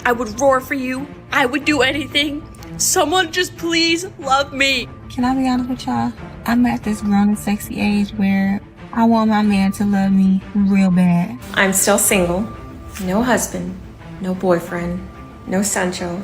I would roar for you. I would do anything. Someone just please love me. Can I be honest with y'all? I'm at this grown and sexy age where I want my man to love me real bad. I'm still single. No husband. No boyfriend. No Sancho.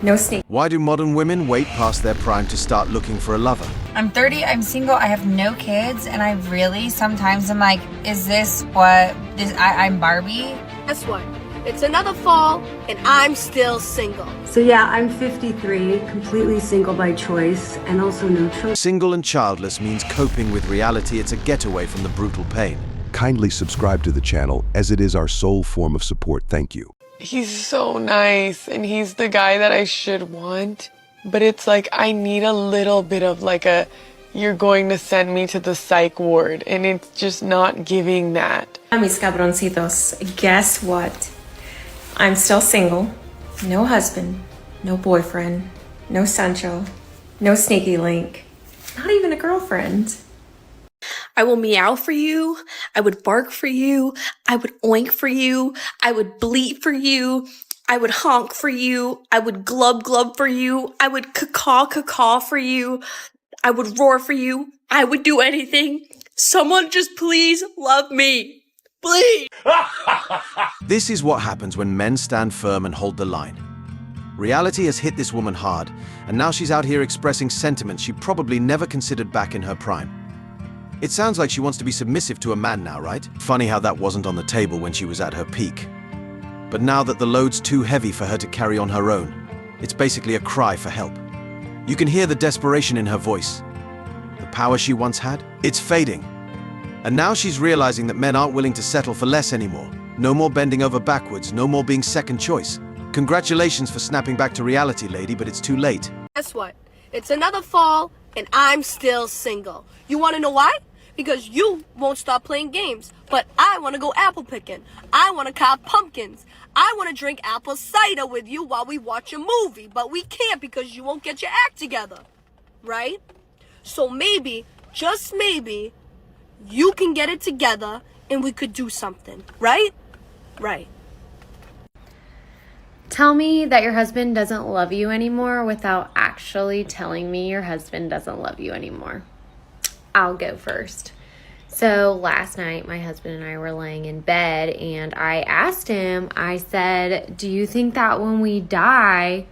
No sneak. Why do modern women wait past their prime to start looking for a lover? I'm 30, I'm single, I have no kids, and I really sometimes am like, is this what I'm Barbie? Guess what? It's another fall, and I'm still single. So yeah, I'm 53, completely single by choice, and also no children. Single and childless means coping with reality. It's a getaway from the brutal pain. Kindly subscribe to the channel, as it is our sole form of support. Thank you. He's so nice, and he's the guy that I should want. But it's like, I need a little bit of like a, you're going to send me to the psych ward, and it's just not giving that. Mis cabroncitos, guess what? I'm still single. No husband. No boyfriend. No Sancho. No sneaky link. Not even a girlfriend. I will meow for you. I would bark for you. I would oink for you. I would bleat for you. I would honk for you. I would glub glub for you. I would caw caw for you. I would roar for you. I would do anything. Someone just please love me. Please. This is what happens when men stand firm and hold the line. Reality has hit this woman hard, and now she's out here expressing sentiments she probably never considered back in her prime. It sounds like she wants to be submissive to a man now, right? Funny how that wasn't on the table when she was at her peak. But now that the load's too heavy for her to carry on her own, it's basically a cry for help. You can hear the desperation in her voice. The power she once had, it's fading. And now she's realizing that men aren't willing to settle for less anymore. No more bending over backwards, no more being second choice. Congratulations for snapping back to reality, lady, but it's too late. Guess what? It's another fall, and I'm still single. You want to know why? Because you won't stop playing games. But I want to go apple picking. I want to cop pumpkins. I want to drink apple cider with you while we watch a movie. But we can't because you won't get your act together. Right? So maybe, just maybe, you can get it together and we could do something. Right? Right. Tell me that your husband doesn't love you anymore without actually telling me your husband doesn't love you anymore. I'll go first. So last night, my husband and I were laying in bed, and I asked him, I said, do you think that when we die,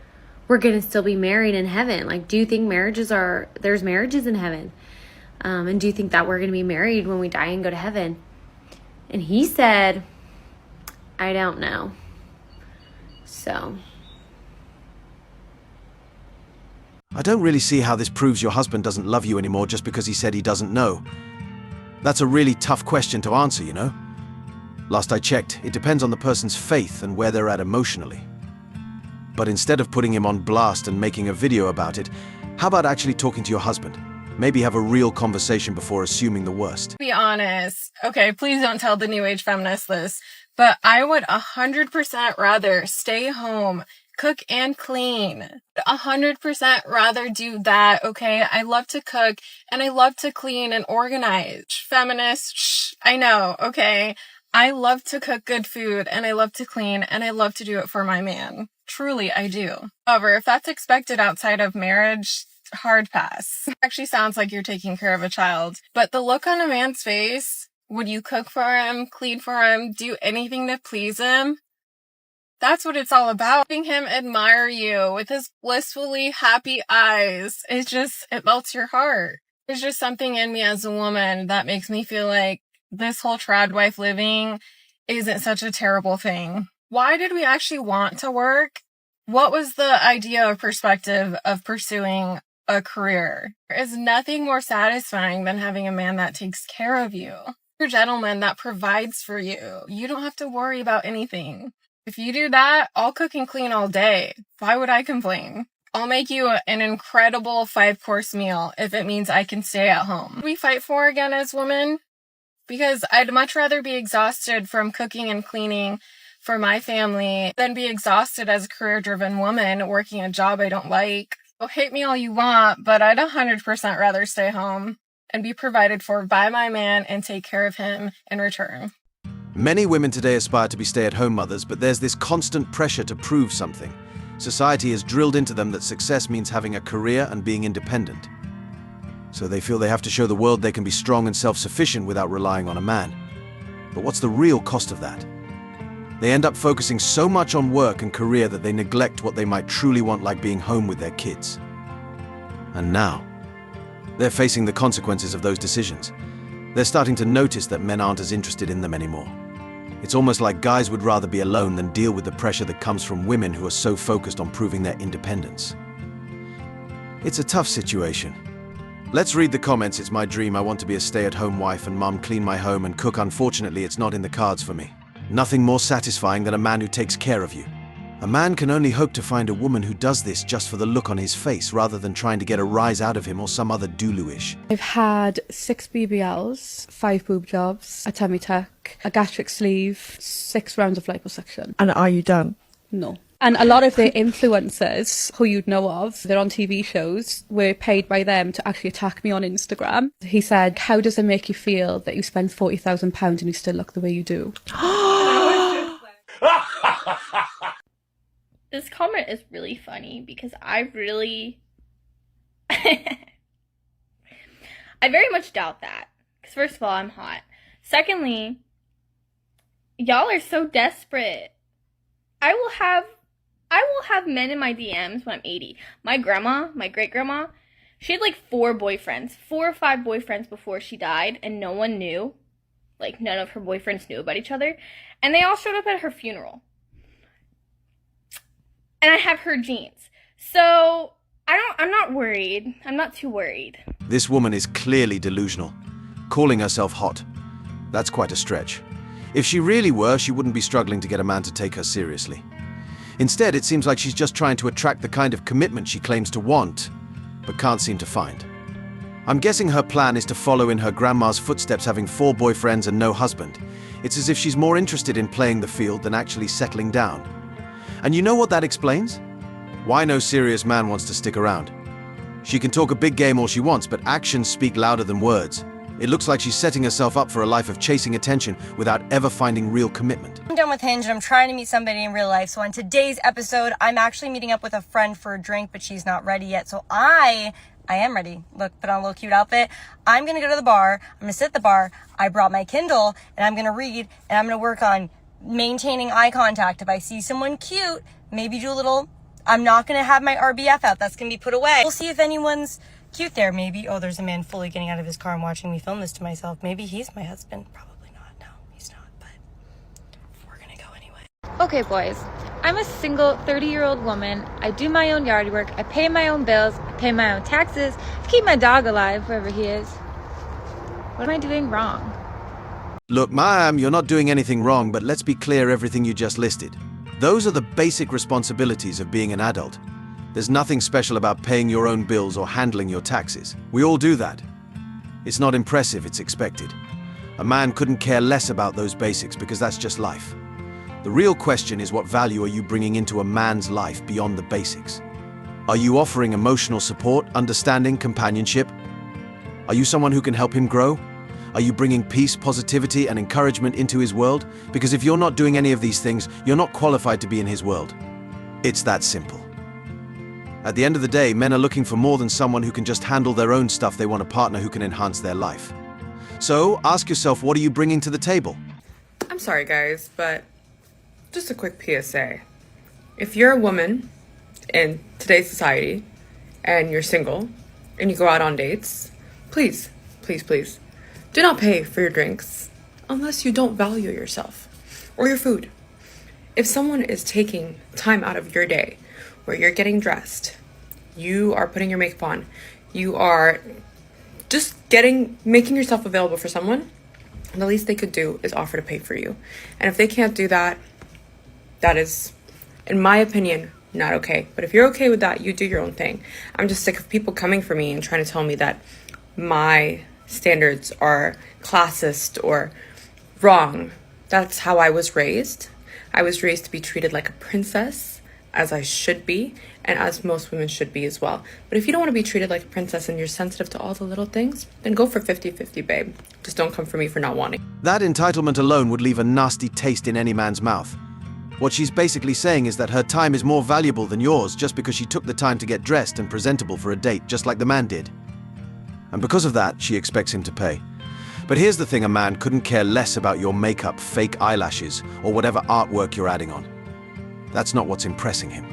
we're going to still be married in heaven? Like, do you think there's marriages in heaven? And do you think that we're going to be married when we die and go to heaven? And he said, I don't know. So I don't really see how this proves your husband doesn't love you anymore just because he said he doesn't know. That's a really tough question to answer, you know? Last I checked, it depends on the person's faith and where they're at emotionally. But instead of putting him on blast and making a video about it, how about actually talking to your husband? Maybe have a real conversation before assuming the worst. Be honest. Okay, please don't tell the new age feminists this, but I would 100% rather stay home, cook and clean. 100% rather do that, okay? I love to cook and I love to clean and organize. Feminist, shh, I know, okay? I love to cook good food and I love to clean and I love to do it for my man. Truly, I do. However, if that's expected outside of marriage, hard pass. It actually sounds like you're taking care of a child. But the look on a man's face, would you cook for him, clean for him, do anything to please him? That's what it's all about. Having him admire you with his blissfully happy eyes. It melts your heart. There's just something in me as a woman that makes me feel like this whole trad wife living isn't such a terrible thing. Why did we actually want to work? What was the idea or perspective of pursuing a career? There is nothing more satisfying than having a man that takes care of you. A gentleman that provides for you. You don't have to worry about anything. If you do that, I'll cook and clean all day. Why would I complain? I'll make you an incredible 5-course meal if it means I can stay at home. We fight for again as women because I'd much rather be exhausted from cooking and cleaning for my family than be exhausted as a career-driven woman working a job I don't like. Well, hate me all you want, but I'd 100% rather stay home and be provided for by my man and take care of him in return. Many women today aspire to be stay-at-home mothers, but there's this constant pressure to prove something. Society has drilled into them that success means having a career and being independent. So they feel they have to show the world they can be strong and self-sufficient without relying on a man. But what's the real cost of that? They end up focusing so much on work and career that they neglect what they might truly want, like being home with their kids. And now, they're facing the consequences of those decisions. They're starting to notice that men aren't as interested in them anymore. It's almost like guys would rather be alone than deal with the pressure that comes from women who are so focused on proving their independence. It's a tough situation. Let's read the comments. It's my dream. I want to be a stay-at-home wife and mum, clean my home and cook. Unfortunately, it's not in the cards for me. Nothing more satisfying than a man who takes care of you. A man can only hope to find a woman who does this just for the look on his face, rather than trying to get a rise out of him or some other Dulu-ish. I've had 6 BBLs, 5 boob jobs, a tummy tuck, a gastric sleeve, 6 rounds of liposuction. And are you done? No. And a lot of the influencers who you'd know of, they're on TV shows, were paid by them to actually attack me on Instagram. He said, how does it make you feel that you spend £40,000 and you still look the way you do? This comment is really funny because I very much doubt that. Because first of all, I'm hot. Secondly, y'all are so desperate. I will have men in my DMs when I'm 80. My grandma, my great-grandma, she had like 4 boyfriends. 4 or 5 boyfriends before she died, and no one knew. Like, none of her boyfriends knew about each other. And they all showed up at her funeral. And I have her genes. So, I'm not worried. I'm not too worried. This woman is clearly delusional. Calling herself hot. That's quite a stretch. If she really were, she wouldn't be struggling to get a man to take her seriously. Instead, it seems like she's just trying to attract the kind of commitment she claims to want, but can't seem to find. I'm guessing her plan is to follow in her grandma's footsteps, having 4 boyfriends and no husband. It's as if she's more interested in playing the field than actually settling down. And you know what that explains? Why no serious man wants to stick around. She can talk a big game all she wants, but actions speak louder than words. It looks like she's setting herself up for a life of chasing attention without ever finding real commitment. I'm done with Hinge and I'm trying to meet somebody in real life. So on today's episode, I'm actually meeting up with a friend for a drink, but she's not ready yet. So I am ready. Look, put on a little cute outfit. I'm going to go to the bar. I'm going to sit at the bar. I brought my Kindle and I'm going to read and I'm going to work on maintaining eye contact. If I see someone cute, maybe do a little, I'm not going to have my RBF out. That's going to be put away. We'll see if anyone's cute there. Maybe, oh, there's a man fully getting out of his car and watching me film this to myself. Maybe he's my husband. Probably not. No, he's not, but we're going to go anyway. Okay, boys. I'm a single 30-year-old woman. I do my own yard work. I pay my own bills. I pay my own taxes. I keep my dog alive, wherever he is. What am I doing wrong? Look, ma'am, you're not doing anything wrong, but let's be clear, everything you just listed. Those are the basic responsibilities of being an adult. There's nothing special about paying your own bills or handling your taxes. We all do that. It's not impressive, it's expected. A man couldn't care less about those basics because that's just life. The real question is, what value are you bringing into a man's life beyond the basics? Are you offering emotional support, understanding, companionship? Are you someone who can help him grow? Are you bringing peace, positivity, and encouragement into his world? Because if you're not doing any of these things, you're not qualified to be in his world. It's that simple. At the end of the day, men are looking for more than someone who can just handle their own stuff. They want a partner who can enhance their life. So, ask yourself, what are you bringing to the table? I'm sorry, guys, but just a quick PSA. If you're a woman in today's society and you're single and you go out on dates, please, please, please, do not pay for your drinks unless you don't value yourself or your food. If someone is taking time out of your day where you're getting dressed, you are putting your makeup on, you are just making yourself available for someone, the least they could do is offer to pay for you. And if they can't do that, that is, in my opinion, not okay. But if you're okay with that, you do your own thing. I'm just sick of people coming for me and trying to tell me that my standards are classist or wrong. That's how I was raised. I was raised to be treated like a princess, as I should be, and as most women should be as well. But if you don't want to be treated like a princess and you're sensitive to all the little things, then go for 50-50, babe. Just don't come for me for not wanting. That entitlement alone would leave a nasty taste in any man's mouth. What she's basically saying is that her time is more valuable than yours just because she took the time to get dressed and presentable for a date, just like the man did. And because of that, she expects him to pay. But here's the thing, a man couldn't care less about your makeup, fake eyelashes, or whatever artwork you're adding on. That's not what's impressing him.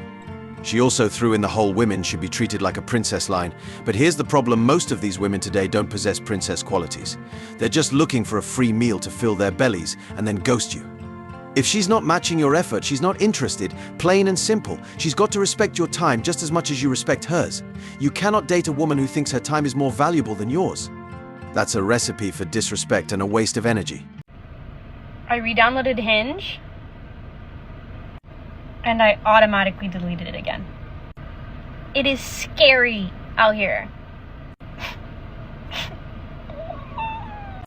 She also threw in the whole women should be treated like a princess line, but here's the problem: most of these women today don't possess princess qualities. They're just looking for a free meal to fill their bellies and then ghost you. If she's not matching your effort, she's not interested, plain and simple. She's got to respect your time just as much as you respect hers. You cannot date a woman who thinks her time is more valuable than yours. That's a recipe for disrespect and a waste of energy. I re-downloaded Hinge, and I automatically deleted it again. It is scary out here.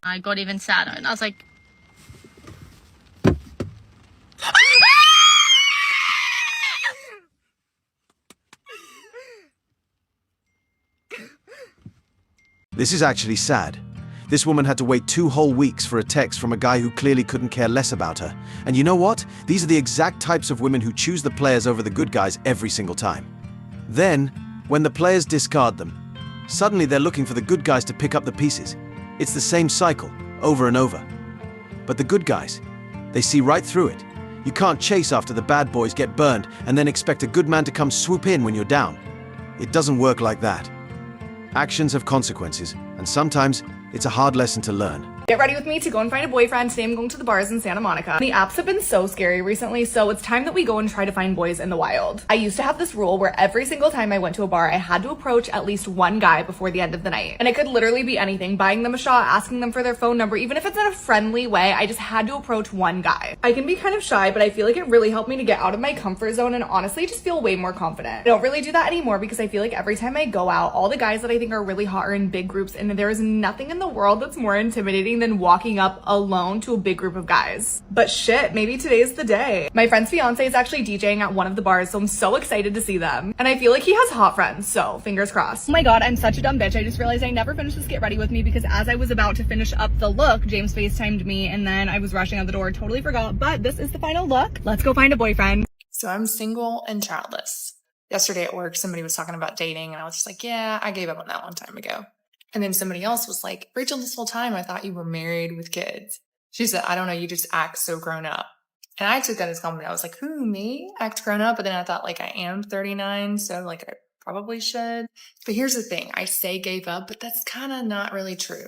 I got even sadder, and I was like, This is actually sad. This woman had to wait 2 whole weeks for a text from a guy who clearly couldn't care less about her. And you know what? These are the exact types of women who choose the players over the good guys every single time. Then, when the players discard them, suddenly they're looking for the good guys to pick up the pieces. It's the same cycle, over and over. But the good guys, they see right through it. You can't chase after the bad boys, get burned, and then expect a good man to come swoop in when you're down. It doesn't work like that. Actions have consequences, and sometimes it's a hard lesson to learn. Get ready with me to go and find a boyfriend. Today I'm going to the bars in Santa Monica. The apps have been so scary recently, so it's time that we go and try to find boys in the wild. I used to have this rule where every single time I went to a bar, I had to approach at least one guy before the end of the night. And it could literally be anything: buying them a shot, asking them for their phone number, even if it's in a friendly way. I just had to approach one guy. I can be kind of shy, but I feel like it really helped me to get out of my comfort zone and honestly just feel way more confident. I don't really do that anymore because I feel like every time I go out, all the guys that I think are really hot are in big groups, and there is nothing in the world that's more intimidating than walking up alone to a big group of guys. But shit, maybe today's the day. My friend's fiance is actually DJing at one of the bars, so I'm so excited to see them. And I feel like he has hot friends, so fingers crossed. Oh my god, I'm such a dumb bitch. I just realized I never finished this get ready with me because as I was about to finish up the look, James FaceTimed me and then I was rushing out the door, totally forgot, but this is the final look. Let's go find a boyfriend. So I'm single and childless. Yesterday at work, somebody was talking about dating and I was just like, yeah, I gave up on that one time ago. And then somebody else was like, Rachel, this whole time I thought you were married with kids. She said, I don't know, you just act so grown up. And I took that as a compliment. I was like, who, me? Act grown up? But then I thought, like, I am 39, so like I probably should. But here's the thing. I say gave up, but that's kind of not really true.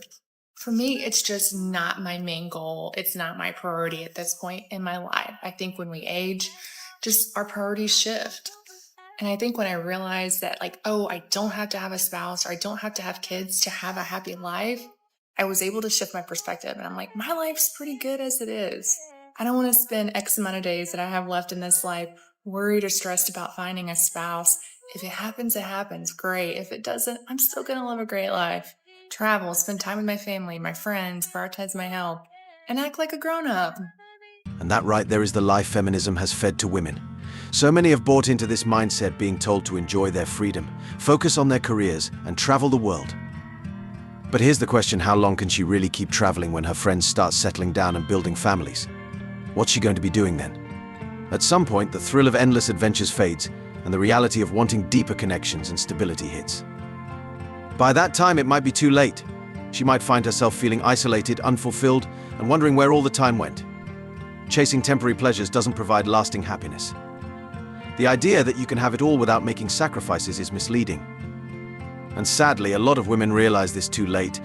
For me, it's just not my main goal. It's not my priority at this point in my life. I think when we age, just our priorities shift. And I think when I realized that, like, oh, I don't have to have a spouse or I don't have to have kids to have a happy life, I was able to shift my perspective. And I'm like, my life's pretty good as it is. I don't want to spend X amount of days that I have left in this life worried or stressed about finding a spouse. If it happens, it happens. Great. If it doesn't, I'm still going to live a great life. Travel, spend time with my family, my friends, prioritize my health, and act like a grown-up. And that right there is the life feminism has fed to women. So many have bought into this mindset, being told to enjoy their freedom, focus on their careers, and travel the world. But here's the question: how long can she really keep traveling when her friends start settling down and building families? What's she going to be doing then? At some point, the thrill of endless adventures fades, and the reality of wanting deeper connections and stability hits. By that time, it might be too late. She might find herself feeling isolated, unfulfilled, and wondering where all the time went. Chasing temporary pleasures doesn't provide lasting happiness. The idea that you can have it all without making sacrifices is misleading. And sadly, a lot of women realize this too late,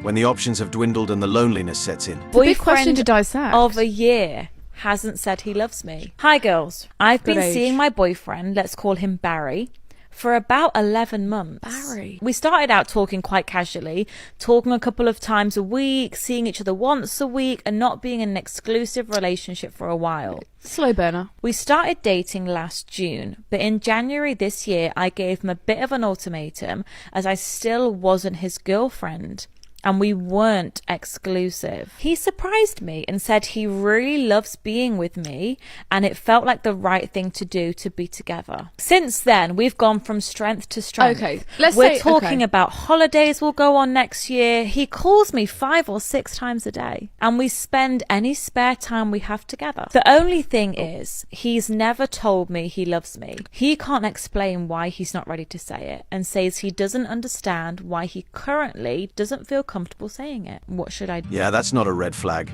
when the options have dwindled and the loneliness sets in. It's a big question to dissect. Of a year hasn't said he loves me. Hi girls, I've been seeing my boyfriend, let's call him Barry, for about 11 months. Barry. We started out talking quite casually, talking a couple of times a week, seeing each other once a week, and not being in an exclusive relationship for a while. Slow burner. We started dating last June, but in January this year, I gave him a bit of an ultimatum as I still wasn't his girlfriend. and we weren't exclusive. He surprised me and said he really loves being with me and it felt like the right thing to do to be together. Since then, we've gone from strength to strength. Okay, We're talking about holidays we'll go on next year. He calls me 5 or 6 times a day and we spend any spare time we have together. The only thing is, he's never told me he loves me. He can't explain why he's not ready to say it and says he doesn't understand why he currently doesn't feel comfortable saying it. What should I do? Yeah, that's not a red flag.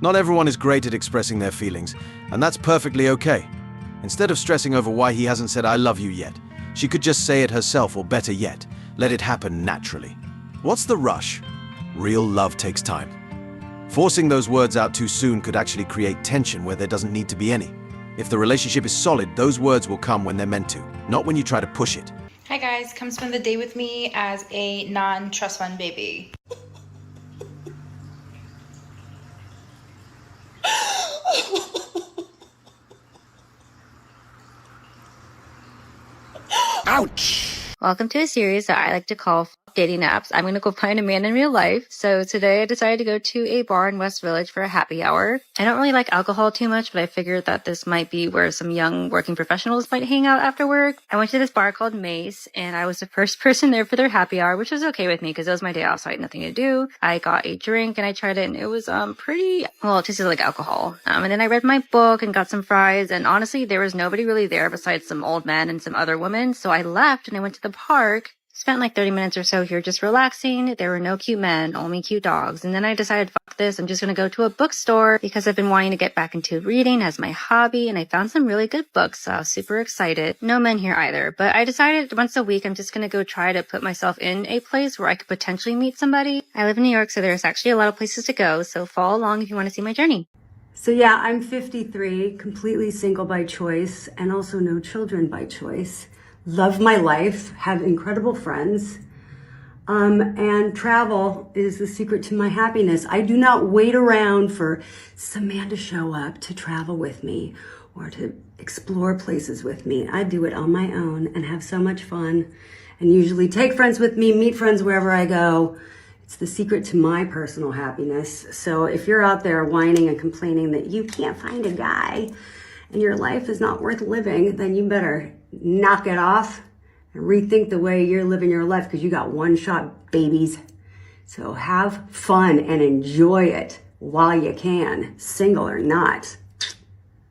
Not everyone is great at expressing their feelings, and that's perfectly okay. Instead of stressing over why he hasn't said I love you yet, she could just say it herself, or better yet, let it happen naturally. What's the rush? Real love takes time. Forcing those words out too soon could actually create tension where there doesn't need to be any. If the relationship is solid, those words will come when they're meant to, not when you try to push it. Hi guys, come spend the day with me as a non-trust fund baby. Ouch! Welcome to a series that I like to call Dating Apps. I'm going to go find a man in real life. So today I decided to go to a bar in West Village for a happy hour. I don't really like alcohol too much, but I figured that this might be where some young working professionals might hang out after work. I went to this bar called Mace, and I was the first person there for their happy hour, which was okay with me because it was my day off, so I had nothing to do. I got a drink and I tried it, and it was pretty, well, it tasted like alcohol. And then I read my book and got some fries, and honestly, there was nobody really there besides some old men and some other women. So I left and I went to the park. Spent like 30 minutes or so here just relaxing. There were no cute men, only cute dogs. And then I decided, fuck this, I'm just going to go to a bookstore because I've been wanting to get back into reading as my hobby. And I found some really good books, so I was super excited. No men here either. But I decided once a week, I'm just going to go try to put myself in a place where I could potentially meet somebody. I live in New York, so there's actually a lot of places to go. So follow along if you want to see my journey. So yeah, I'm 53, completely single by choice, and also no children by choice. Love my life, have incredible friends, and travel is the secret to my happiness. I do not wait around for some man to show up to travel with me or to explore places with me. I do it on my own and have so much fun, and usually take friends with me, meet friends wherever I go. It's the secret to my personal happiness. So if you're out there whining and complaining that you can't find a guy and your life is not worth living, then you better knock it off and rethink the way you're living your life, because you got one shot, babies. So have fun and enjoy it while you can, single or not.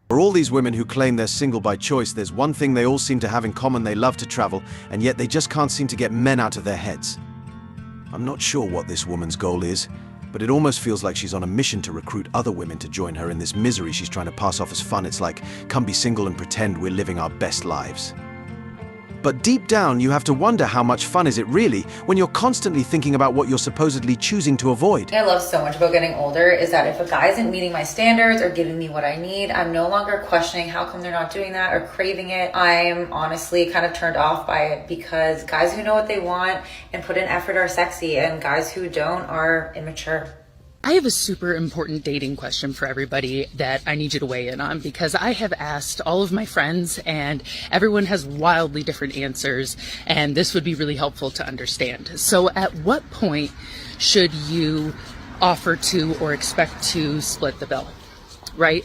For all these women who claim they're single by choice, there's one thing they all seem to have in common: they love to travel, and yet they just can't seem to get men out of their heads. I'm not sure what this woman's goal is, but it almost feels like she's on a mission to recruit other women to join her in this misery she's trying to pass off as fun. It's like, come be single and pretend we're living our best lives. But deep down, you have to wonder, how much fun is it really when you're constantly thinking about what you're supposedly choosing to avoid? I love so much about getting older is that if a guy isn't meeting my standards or giving me what I need, I'm no longer questioning how come they're not doing that or craving it. I'm honestly kind of turned off by it, because guys who know what they want and put in effort are sexy, and guys who don't are immature. I have a super important dating question for everybody that I need you to weigh in on, because I have asked all of my friends and everyone has wildly different answers, and this would be really helpful to understand. So at what point should you offer to or expect to split the bill, right?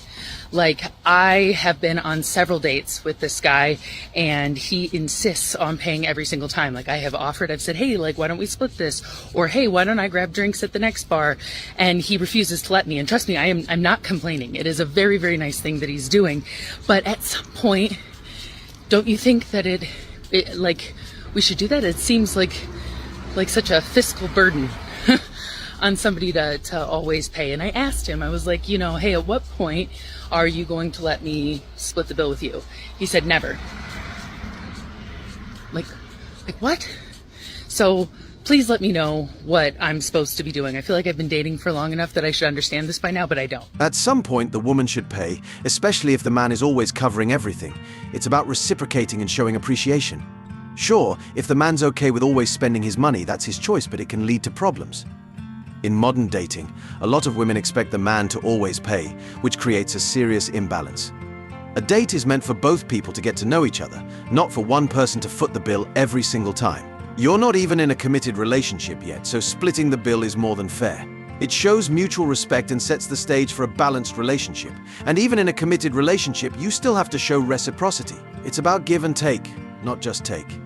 Like, I have been on several dates with this guy and he insists on paying every single time. Like, I have offered, I've said, hey, like, why don't we split this? Or, hey, why don't I grab drinks at the next bar? And he refuses to let me. And trust me, I'm not complaining. It is a very, very nice thing that he's doing. But at some point, don't you think that it like, we should do that? It seems like such a fiscal burden on somebody to always pay. And I asked him, I was like, you know, hey, at what point are you going to let me split the bill with you? He said, never. Like what? So please let me know what I'm supposed to be doing. I feel like I've been dating for long enough that I should understand this by now, but I don't. At some point, the woman should pay, especially if the man is always covering everything. It's about reciprocating and showing appreciation. Sure, if the man's okay with always spending his money, that's his choice, but it can lead to problems. In modern dating, a lot of women expect the man to always pay, which creates a serious imbalance. A date is meant for both people to get to know each other, not for one person to foot the bill every single time. You're not even in a committed relationship yet, so splitting the bill is more than fair. It shows mutual respect and sets the stage for a balanced relationship. And even in a committed relationship, you still have to show reciprocity. It's about give and take, not just take.